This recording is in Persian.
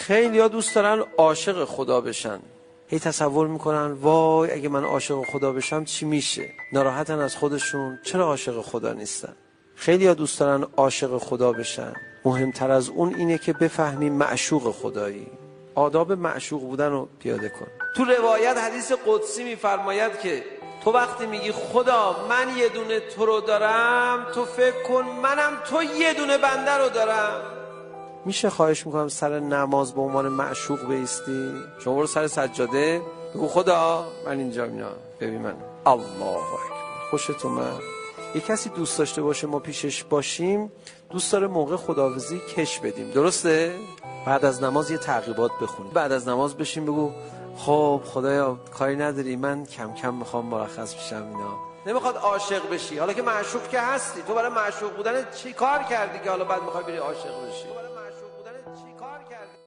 خیلی‌ها دوست دارن عاشق خدا بشن، هی تصور میکنن وای اگه من عاشق خدا بشم چی میشه، ناراحتن از خودشون چرا عاشق خدا نیستن. خیلی‌ها دوست دارن عاشق خدا بشن، مهمتر از اون اینه که بفهمی معشوق خدایی. آداب معشوق بودن رو پیاده کن. تو روایت حدیث قدسی میفرماید که تو وقتی میگی خدا من یه دونه تو رو دارم، تو فکر کن منم تو یه دونه بنده رو دارم. میشه خواهش میکنم سر نماز به عنوان معشوق بایستی؟ شما برو سر سجاده بگو خدا من اینجا اینا ببین من الله اکبر. خوشت اومد؟ یه کسی دوست داشته باشه ما پیشش باشیم، دوست داره موقع خداحافظی کش بدیم، درسته؟ بعد از نماز یه تعقیبات بخونی، بعد از نماز بشین بگو خب خدایا کاری نداری من کم کم میخوام مرخص بشم اینا. نمیخواد عاشق بشی، حالا که معشوق که هستی، تو برای معشوق بودن چی کار کردی که حالا بعد میخوای بری عاشق بشی؟